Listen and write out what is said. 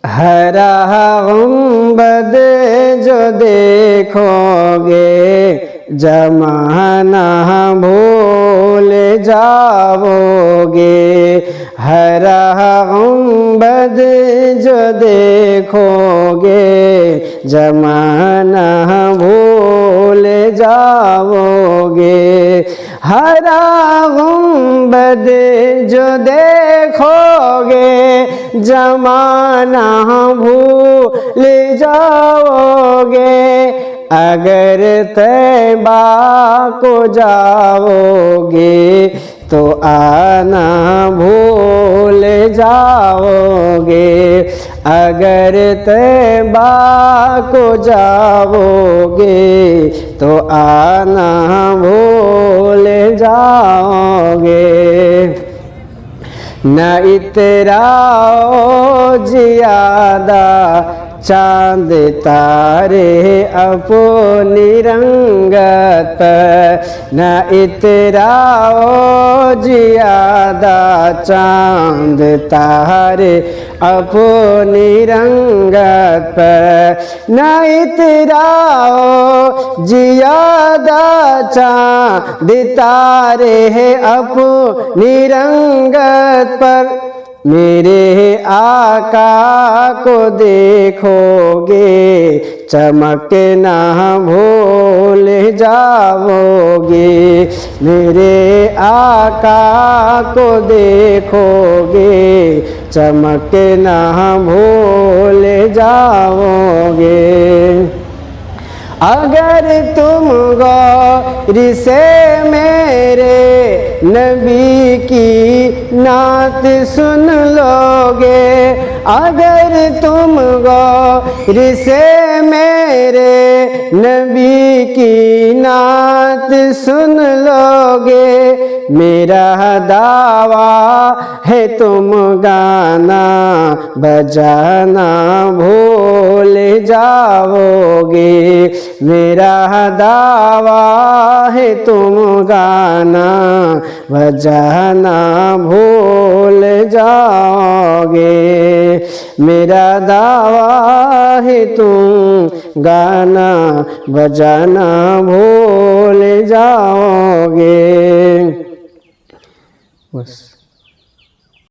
हरा गुंबद जो देखोगे जमाना भूल जाओगे। हरा गुंबद जो देखोगे जमाना भूल जाओगे। हरा गुंबद जो देखोगे जमाना भूल जाओगे। अगर तैबा को जाओगे तो आना भूल जाओगे। अगर तैबा को जाओगे तो आना भूल जाओगे। न इतराओ जियादा चांद तारे अपनी रंगत। न इतराओ जियादा चांद तारे अपनी रंगत। न इतराओ जियादा चांद तारे अपनी रंगत पर। मेरे आका को देखोगे चमकना भूल जाओगे। मेरे आका को देखोगे चमकना भूल जाओगे। अगर तुम गौर से मेरे नबी की नात सुन लोगे। अगर तुम गौर से मेरे नबी की नात सुन लोगे। मेरा दावा है तुम गाना बजाना भूल जाओगे। मेरा दावा है तुम गाना बजाना भूल जाओगे। मेरा दावा है तुम गाना बजाना भूल जाओगे। बस।